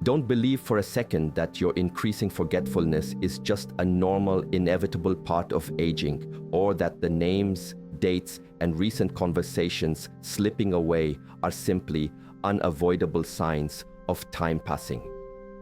Don't believe for a second that your increasing forgetfulness is just a normal, inevitable part of aging, or that the names, dates, and recent conversations slipping away are simply unavoidable signs of time passing.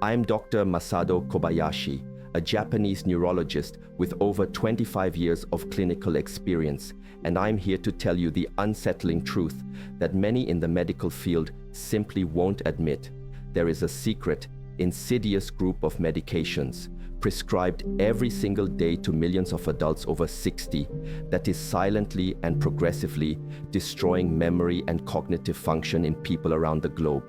I'm Dr. Masado Kobayashi, a Japanese neurologist with over 25 years of clinical experience, and I'm here to tell you the unsettling truth that many in the medical field simply won't admit. There is a secret, insidious group of medications prescribed every single day to millions of adults over 60 that is silently and progressively destroying memory and cognitive function in people around the globe.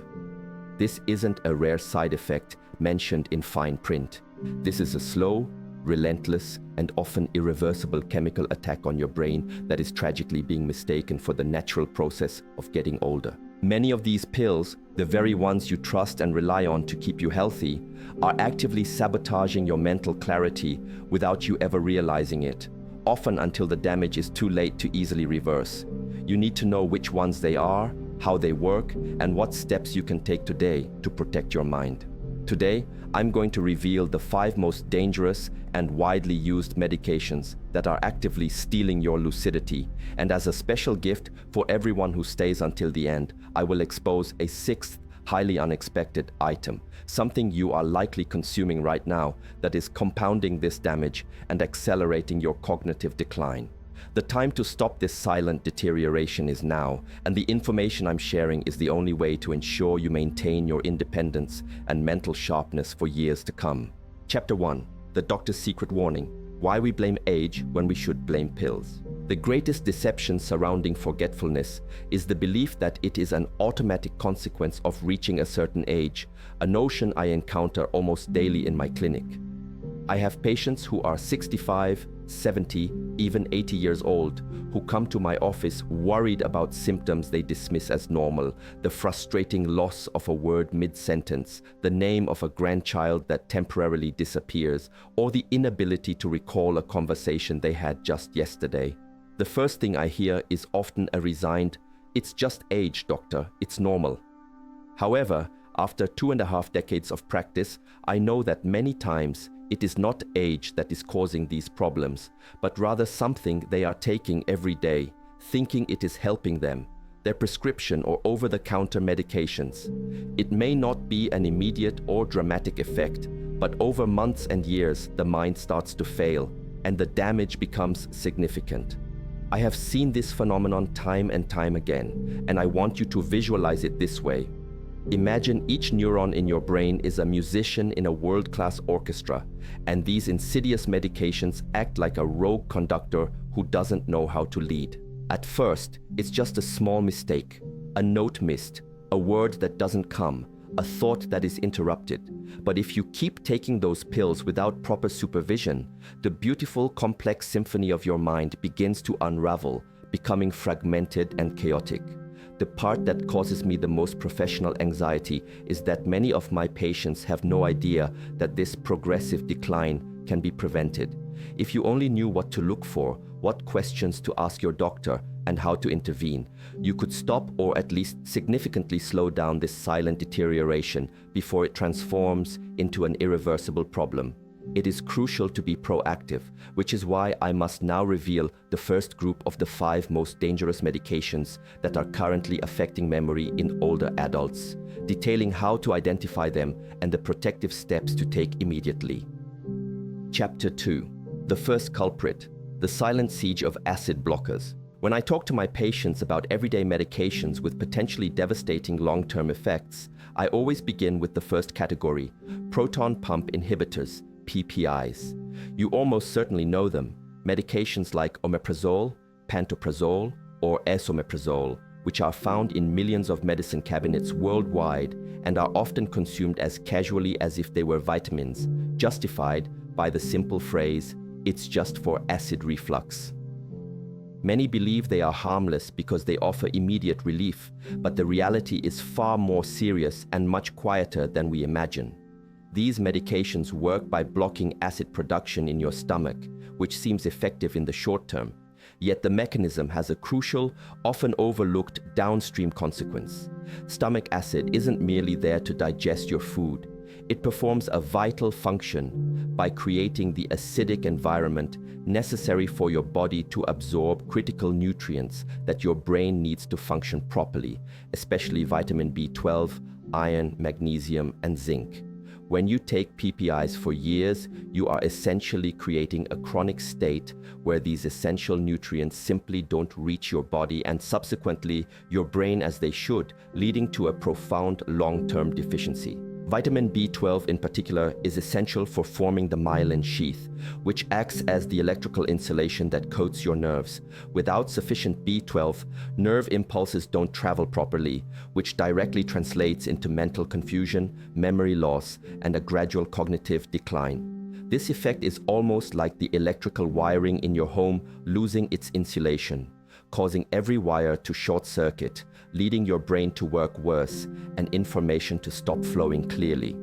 This isn't a rare side effect mentioned in fine print. This is a slow, relentless, and often irreversible chemical attack on your brain that is tragically being mistaken for the natural process of getting older. Many of these pills, the very ones you trust and rely on to keep you healthy, are actively sabotaging your mental clarity without you ever realizing it, often until the damage is too late to easily reverse. You need to know which ones they are, how they work, and what steps you can take today to protect your mind. Today, I'm going to reveal the 5 most dangerous and widely used medications that are actively stealing your lucidity. And as a special gift for everyone who stays until the end, I will expose a 6th highly unexpected item, something you are likely consuming right now that is compounding this damage and accelerating your cognitive decline. The time to stop this silent deterioration is now, and the information I'm sharing is the only way to ensure you maintain your independence and mental sharpness for years to come. Chapter 1. The Doctor's Secret Warning. Why we blame age when we should blame pills. The greatest deception surrounding forgetfulness is the belief that it is an automatic consequence of reaching a certain age, a notion I encounter almost daily in my clinic. I have patients who are 65, 70, even 80 years old, who come to my office worried about symptoms they dismiss as normal, the frustrating loss of a word mid-sentence, the name of a grandchild that temporarily disappears, or the inability to recall a conversation they had just yesterday. The first thing I hear is often a resigned, "It's just age, doctor, it's normal." However, after 2.5 decades of practice, I know that many times it is not age that is causing these problems, but rather something they are taking every day, thinking it is helping them, their prescription or over-the-counter medications. It may not be an immediate or dramatic effect, but over months and years, the mind starts to fail, and the damage becomes significant. I have seen this phenomenon time and time again, and I want you to visualize it this way. Imagine each neuron in your brain is a musician in a world-class orchestra, and these insidious medications act like a rogue conductor who doesn't know how to lead. At first, it's just a small mistake, a note missed, a word that doesn't come, a thought that is interrupted. But if you keep taking those pills without proper supervision, the beautiful, complex symphony of your mind begins to unravel, becoming fragmented and chaotic. The part that causes me the most professional anxiety is that many of my patients have no idea that this progressive decline can be prevented. If you only knew what to look for, what questions to ask your doctor, and how to intervene, you could stop or at least significantly slow down this silent deterioration before it transforms into an irreversible problem. It is crucial to be proactive, which is why I must now reveal the first group of the 5 most dangerous medications that are currently affecting memory in older adults, detailing how to identify them and the protective steps to take immediately. Chapter 2. The first culprit, the silent siege of acid blockers. When I talk to my patients about everyday medications with potentially devastating long-term effects, I always begin with the first category, proton pump inhibitors, PPIs. You almost certainly know them, medications like omeprazole, pantoprazole, or esomeprazole, which are found in millions of medicine cabinets worldwide and are often consumed as casually as if they were vitamins, justified by the simple phrase, "It's just for acid reflux." Many believe they are harmless because they offer immediate relief, but the reality is far more serious and much quieter than we imagine. These medications work by blocking acid production in your stomach, which seems effective in the short term. Yet the mechanism has a crucial, often overlooked downstream consequence. Stomach acid isn't merely there to digest your food. It performs a vital function by creating the acidic environment necessary for your body to absorb critical nutrients that your brain needs to function properly, especially vitamin B12, iron, magnesium, and zinc. When you take PPIs for years, you are essentially creating a chronic state where these essential nutrients simply don't reach your body and subsequently your brain as they should, leading to a profound long-term deficiency. Vitamin B12 in particular is essential for forming the myelin sheath, which acts as the electrical insulation that coats your nerves. Without sufficient B12, nerve impulses don't travel properly, which directly translates into mental confusion, memory loss, and a gradual cognitive decline. This effect is almost like the electrical wiring in your home losing its insulation, causing every wire to short circuit, leading your brain to work worse and information to stop flowing clearly.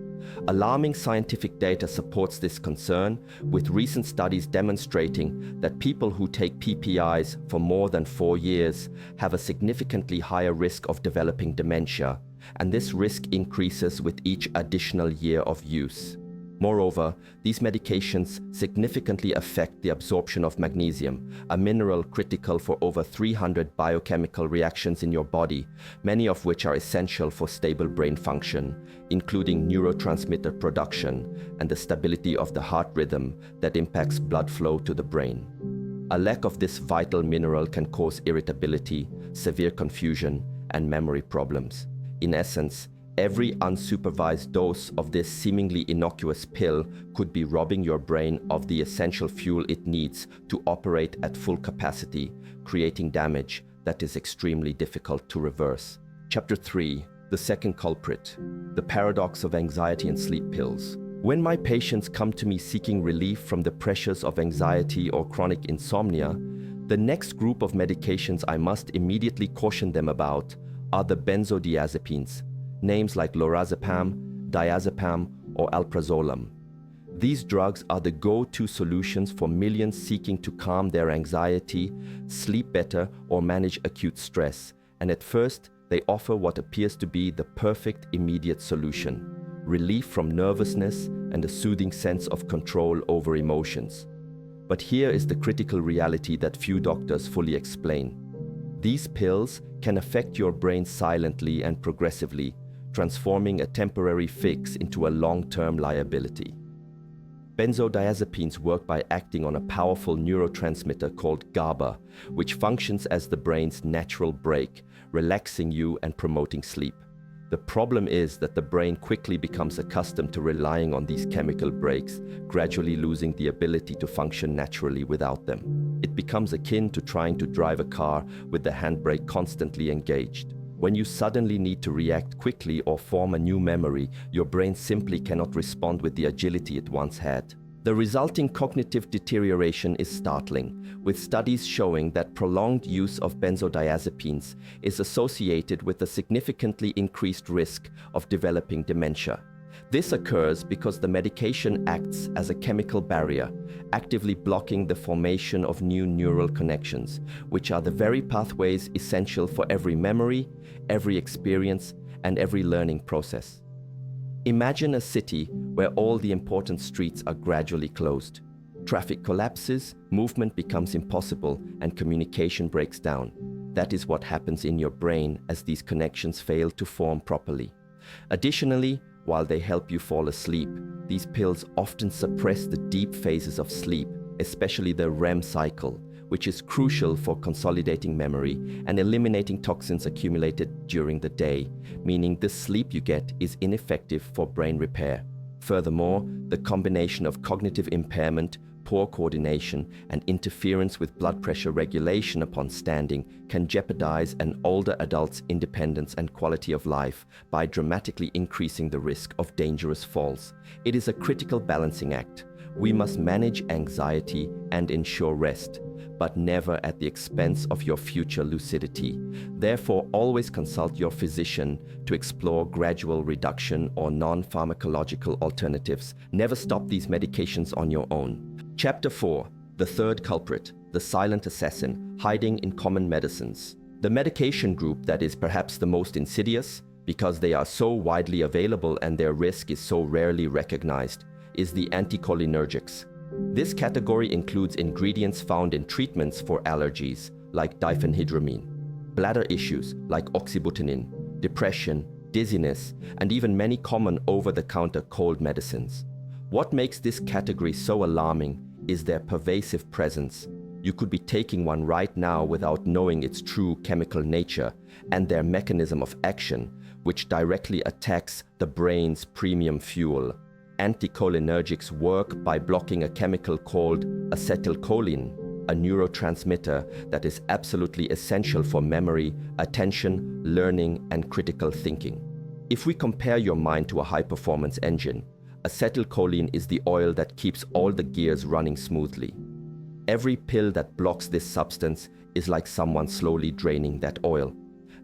Alarming scientific data supports this concern, with recent studies demonstrating that people who take PPIs for more than 4 years have a significantly higher risk of developing dementia, and this risk increases with each additional year of use. Moreover, these medications significantly affect the absorption of magnesium, a mineral critical for over 300 biochemical reactions in your body, many of which are essential for stable brain function, including neurotransmitter production and the stability of the heart rhythm that impacts blood flow to the brain. A lack of this vital mineral can cause irritability, severe confusion, and memory problems. In essence, every unsupervised dose of this seemingly innocuous pill could be robbing your brain of the essential fuel it needs to operate at full capacity, creating damage that is extremely difficult to reverse. Chapter 3. The second culprit. The paradox of anxiety and sleep pills. When my patients come to me seeking relief from the pressures of anxiety or chronic insomnia, the next group of medications I must immediately caution them about are the benzodiazepines, names like lorazepam, diazepam, or alprazolam. These drugs are the go-to solutions for millions seeking to calm their anxiety, sleep better, or manage acute stress, and at first they offer what appears to be the perfect immediate solution: relief from nervousness and a soothing sense of control over emotions. But here is the critical reality that few doctors fully explain. These pills can affect your brain silently and progressively, transforming a temporary fix into a long-term liability. Benzodiazepines work by acting on a powerful neurotransmitter called GABA, which functions as the brain's natural brake, relaxing you and promoting sleep. The problem is that the brain quickly becomes accustomed to relying on these chemical brakes, gradually losing the ability to function naturally without them. It becomes akin to trying to drive a car with the handbrake constantly engaged. When you suddenly need to react quickly or form a new memory, your brain simply cannot respond with the agility it once had. The resulting cognitive deterioration is startling, with studies showing that prolonged use of benzodiazepines is associated with a significantly increased risk of developing dementia. This occurs because the medication acts as a chemical barrier, actively blocking the formation of new neural connections, which are the very pathways essential for every memory, every experience, and every learning process. Imagine a city where all the important streets are gradually closed. Traffic collapses, movement becomes impossible, and communication breaks down. That is what happens in your brain as these connections fail to form properly. Additionally, while they help you fall asleep, these pills often suppress the deep phases of sleep, especially the REM cycle, which is crucial for consolidating memory and eliminating toxins accumulated during the day, meaning the sleep you get is ineffective for brain repair. Furthermore, the combination of cognitive impairment, poor coordination, and interference with blood pressure regulation upon standing can jeopardize an older adult's independence and quality of life by dramatically increasing the risk of dangerous falls. It is a critical balancing act. We must manage anxiety and ensure rest, but never at the expense of your future lucidity. Therefore, always consult your physician to explore gradual reduction or non-pharmacological alternatives. Never stop these medications on your own. Chapter 4. The third culprit, the silent assassin, hiding in common medicines. The medication group that is perhaps the most insidious, because they are so widely available and their risk is so rarely recognized, is the anticholinergics. This category includes ingredients found in treatments for allergies, like diphenhydramine, bladder issues like oxybutynin, depression, dizziness, and even many common over-the-counter cold medicines. What makes this category so alarming is their pervasive presence. You could be taking one right now without knowing its true chemical nature and their mechanism of action, which directly attacks the brain's premium fuel. Anticholinergics work by blocking a chemical called acetylcholine, a neurotransmitter that is absolutely essential for memory, attention, learning, and critical thinking. If we compare your mind to a high-performance engine, acetylcholine is the oil that keeps all the gears running smoothly. Every pill that blocks this substance is like someone slowly draining that oil.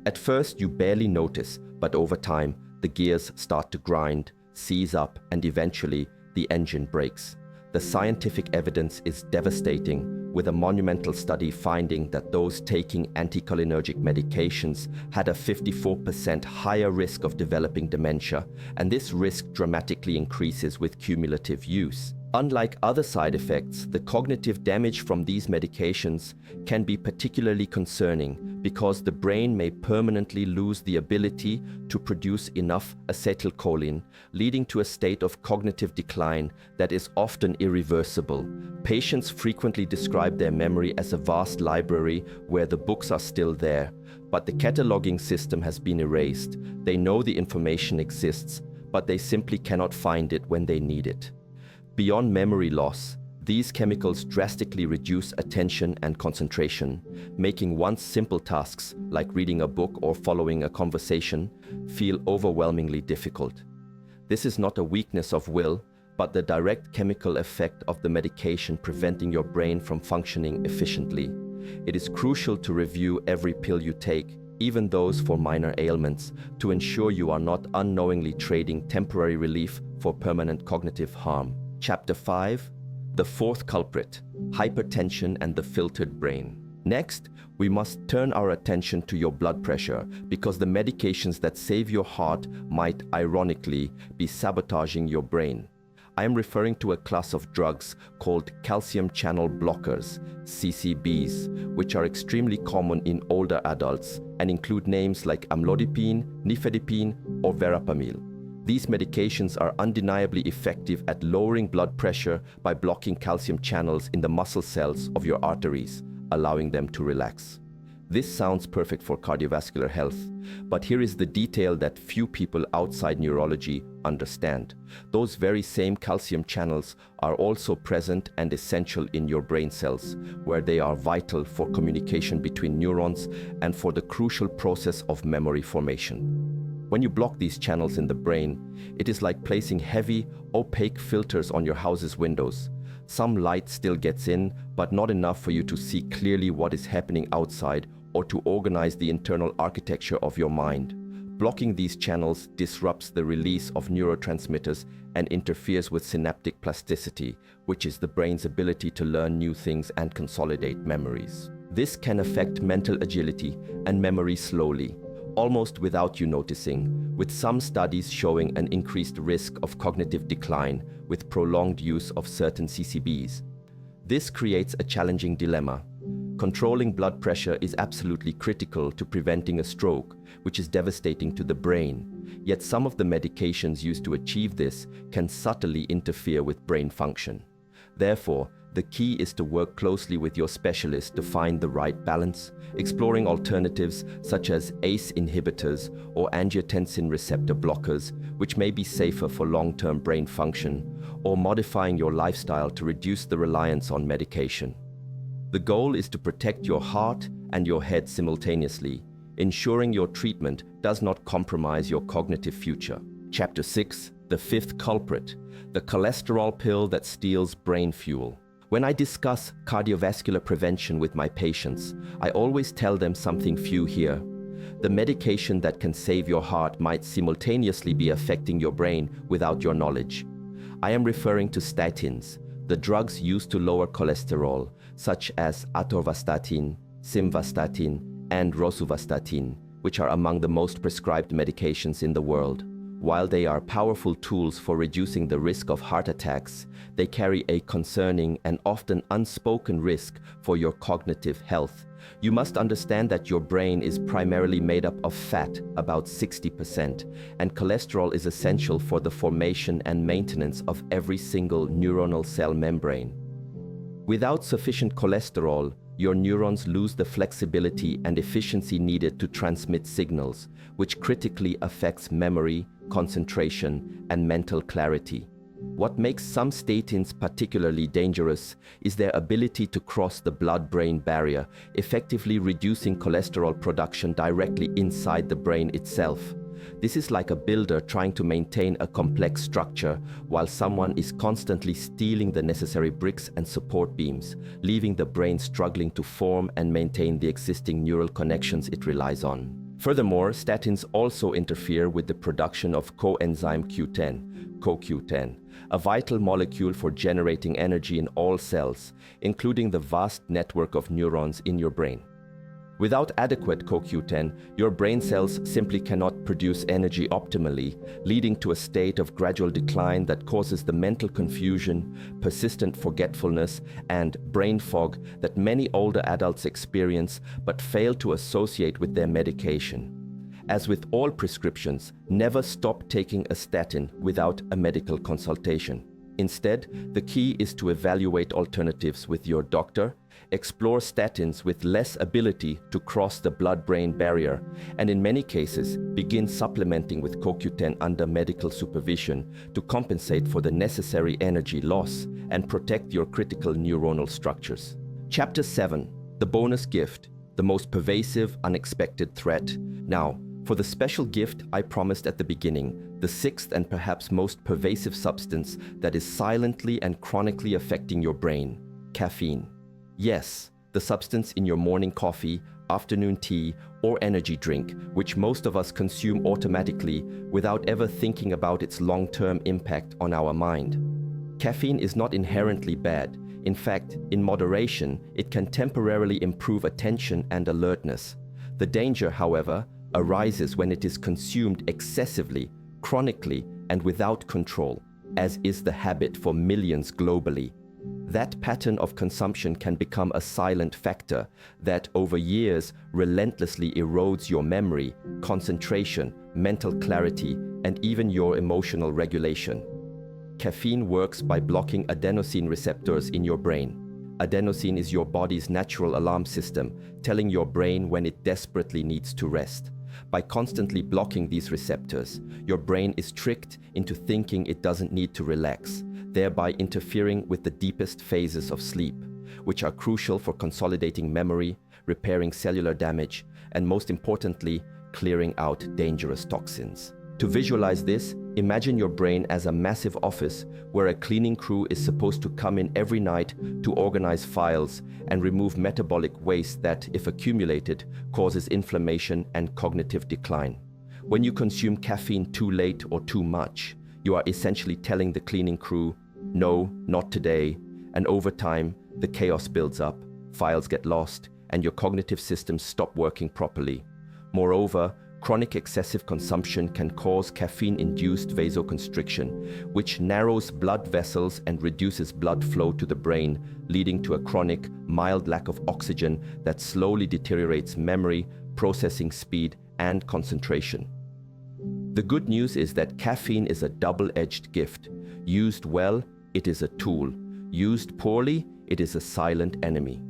At first, you barely notice, but over time, the gears start to grind, seize up, and eventually, the engine breaks. The scientific evidence is devastating, with a monumental study finding that those taking anticholinergic medications had a 54% higher risk of developing dementia, and this risk dramatically increases with cumulative use. Unlike other side effects, the cognitive damage from these medications can be particularly concerning because the brain may permanently lose the ability to produce enough acetylcholine, leading to a state of cognitive decline that is often irreversible. Patients frequently describe their memory as a vast library where the books are still there, but the cataloging system has been erased. They know the information exists, but they simply cannot find it when they need it. Beyond memory loss, these chemicals drastically reduce attention and concentration, making once simple tasks like reading a book or following a conversation feel overwhelmingly difficult. This is not a weakness of will, but the direct chemical effect of the medication preventing your brain from functioning efficiently. It is crucial to review every pill you take, even those for minor ailments, to ensure you are not unknowingly trading temporary relief for permanent cognitive harm. Chapter 5. The fourth culprit, hypertension and the filtered brain. Next, we must turn our attention to your blood pressure because the medications that save your heart might, ironically, be sabotaging your brain. I am referring to a class of drugs called calcium channel blockers, CCBs, which are extremely common in older adults and include names like amlodipine, nifedipine, or verapamil. These medications are undeniably effective at lowering blood pressure by blocking calcium channels in the muscle cells of your arteries, allowing them to relax. This sounds perfect for cardiovascular health, but here is the detail that few people outside neurology understand. Those very same calcium channels are also present and essential in your brain cells, where they are vital for communication between neurons and for the crucial process of memory formation. When you block these channels in the brain, it is like placing heavy, opaque filters on your house's windows. Some light still gets in, but not enough for you to see clearly what is happening outside or to organize the internal architecture of your mind. Blocking these channels disrupts the release of neurotransmitters and interferes with synaptic plasticity, which is the brain's ability to learn new things and consolidate memories. This can affect mental agility and memory slowly, almost without you noticing, with some studies showing an increased risk of cognitive decline with prolonged use of certain CCBs. This creates a challenging dilemma. Controlling blood pressure is absolutely critical to preventing a stroke, which is devastating to the brain. Yet some of the medications used to achieve this can subtly interfere with brain function. Therefore, the key is to work closely with your specialist to find the right balance, exploring alternatives such as ACE inhibitors or angiotensin receptor blockers, which may be safer for long-term brain function, or modifying your lifestyle to reduce the reliance on medication. The goal is to protect your heart and your head simultaneously, ensuring your treatment does not compromise your cognitive future. Chapter 6. The fifth culprit, the cholesterol pill that steals brain fuel. When I discuss cardiovascular prevention with my patients, I always tell them something few hear. The medication that can save your heart might simultaneously be affecting your brain without your knowledge. I am referring to statins, the drugs used to lower cholesterol, such as atorvastatin, simvastatin, and rosuvastatin, which are among the most prescribed medications in the world. While they are powerful tools for reducing the risk of heart attacks, they carry a concerning and often unspoken risk for your cognitive health. You must understand that your brain is primarily made up of fat, about 60%, and cholesterol is essential for the formation and maintenance of every single neuronal cell membrane. Without sufficient cholesterol, your neurons lose the flexibility and efficiency needed to transmit signals, which critically affects memory, concentration, and mental clarity. What makes some statins particularly dangerous is their ability to cross the blood-brain barrier, effectively reducing cholesterol production directly inside the brain itself. This is like a builder trying to maintain a complex structure while someone is constantly stealing the necessary bricks and support beams, leaving the brain struggling to form and maintain the existing neural connections it relies on. Furthermore, statins also interfere with the production of coenzyme Q10, CoQ10, a vital molecule for generating energy in all cells, including the vast network of neurons in your brain. Without adequate CoQ10, your brain cells simply cannot produce energy optimally, leading to a state of gradual decline that causes the mental confusion, persistent forgetfulness, and brain fog that many older adults experience but fail to associate with their medication. As with all prescriptions, never stop taking a statin without a medical consultation. Instead, the key is to evaluate alternatives with your doctor, explore statins with less ability to cross the blood-brain barrier, and in many cases, begin supplementing with CoQ10 under medical supervision to compensate for the necessary energy loss and protect your critical neuronal structures. Chapter 7. The bonus gift, the most pervasive, unexpected threat. Now, for the special gift I promised at the beginning, the sixth and perhaps most pervasive substance that is silently and chronically affecting your brain: caffeine. Yes, the substance in your morning coffee, afternoon tea, or energy drink, which most of us consume automatically without ever thinking about its long-term impact on our mind. Caffeine is not inherently bad. In fact, in moderation, it can temporarily improve attention and alertness. The danger, however, arises when it is consumed excessively, chronically, and without control, as is the habit for millions globally. That pattern of consumption can become a silent factor that, over years, relentlessly erodes your memory, concentration, mental clarity, and even your emotional regulation. Caffeine works by blocking adenosine receptors in your brain. Adenosine is your body's natural alarm system, telling your brain when it desperately needs to rest. By constantly blocking these receptors, your brain is tricked into thinking it doesn't need to relax, thereby interfering with the deepest phases of sleep, which are crucial for consolidating memory, repairing cellular damage, and most importantly, clearing out dangerous toxins. To visualize this, imagine your brain as a massive office where a cleaning crew is supposed to come in every night to organize files and remove metabolic waste that, if accumulated, causes inflammation and cognitive decline. When you consume caffeine too late or too much, you are essentially telling the cleaning crew, "No, not today," and over time, the chaos builds up, files get lost, and your cognitive systems stop working properly. Moreover, chronic excessive consumption can cause caffeine-induced vasoconstriction, which narrows blood vessels and reduces blood flow to the brain, leading to a chronic, mild lack of oxygen that slowly deteriorates memory, processing speed, and concentration. The good news is that caffeine is a double-edged gift. Used well, it is a tool. Used poorly, it is a silent enemy.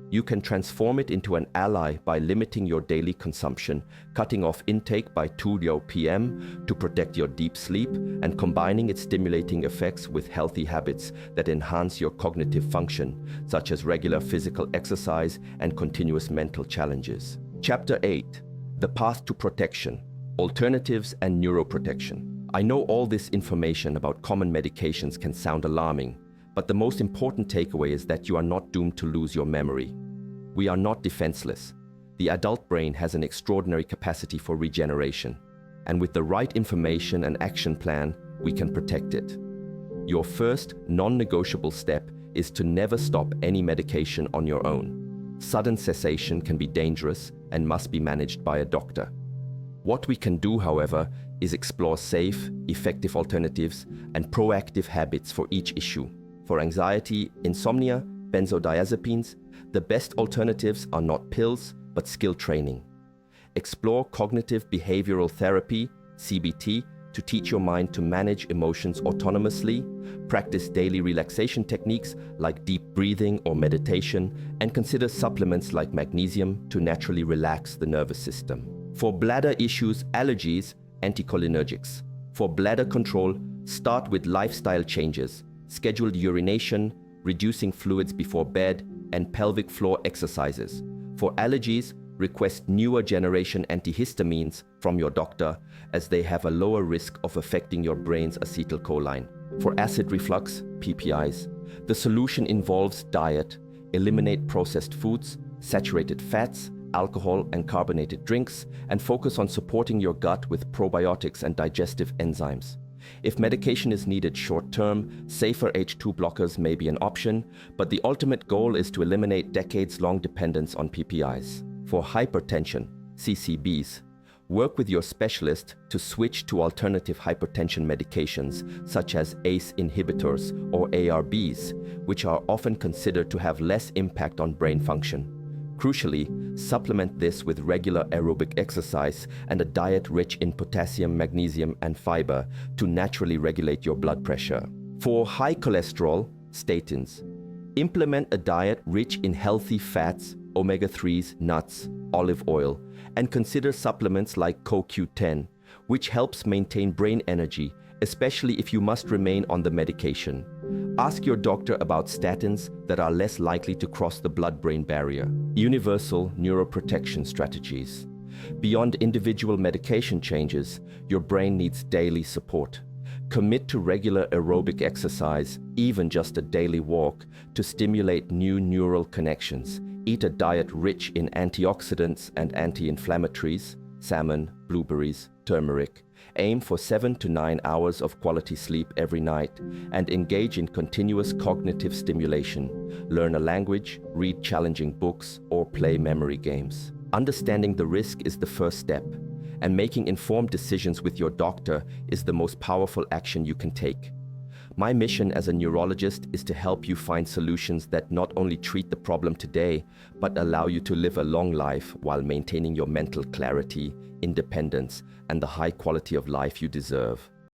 You can transform it into an ally by limiting your daily consumption, cutting off intake by 2 p.m. to protect your deep sleep, and combining its stimulating effects with healthy habits that enhance your cognitive function, such as regular physical exercise and continuous mental challenges. Chapter 8. The Path to Protection: Alternatives and Neuroprotection. I know all this information about common medications can sound alarming, but the most important takeaway is that you are not doomed to lose your memory. We are not defenseless. The adult brain has an extraordinary capacity for regeneration, and with the right information and action plan, we can protect it. Your first non-negotiable step is to never stop any medication on your own. Sudden cessation can be dangerous and must be managed by a doctor. What we can do, however, is explore safe, effective alternatives and proactive habits for each issue. For anxiety, insomnia, benzodiazepines, the best alternatives are not pills, but skill training. Explore cognitive behavioral therapy, CBT, to teach your mind to manage emotions autonomously, practice daily relaxation techniques like deep breathing or meditation, and consider supplements like magnesium to naturally relax the nervous system. For bladder issues, allergies, anticholinergics. For bladder control, start with lifestyle changes, scheduled urination, reducing fluids before bed, and pelvic floor exercises. For allergies, request newer generation antihistamines from your doctor, as they have a lower risk of affecting your brain's acetylcholine. For acid reflux, PPIs, the solution involves diet. Eliminate processed foods, saturated fats, alcohol and carbonated drinks, and focus on supporting your gut with probiotics and digestive enzymes. If medication is needed short-term, safer H2 blockers may be an option, but the ultimate goal is to eliminate decades-long dependence on PPIs. For hypertension, CCBs, work with your specialist to switch to alternative hypertension medications such as ACE inhibitors or ARBs, which are often considered to have less impact on brain function. Crucially, supplement this with regular aerobic exercise and a diet rich in potassium, magnesium, and fiber to naturally regulate your blood pressure. For high cholesterol, statins, implement a diet rich in healthy fats, omega-3s, nuts, olive oil, and consider supplements like CoQ10, which helps maintain brain energy, especially if you must remain on the medication. Ask your doctor about statins that are less likely to cross the blood-brain barrier. Universal neuroprotection strategies. Beyond individual medication changes, your brain needs daily support. Commit to regular aerobic exercise, even just a daily walk, to stimulate new neural connections. Eat a diet rich in antioxidants and anti-inflammatories, salmon, blueberries, turmeric. Aim for 7 to 9 hours of quality sleep every night and engage in continuous cognitive stimulation. Learn a language, read challenging books, or play memory games. Understanding the risk is the first step, and making informed decisions with your doctor is the most powerful action you can take. My mission as a neurologist is to help you find solutions that not only treat the problem today, but allow you to live a long life while maintaining your mental clarity, independence, and the high quality of life you deserve.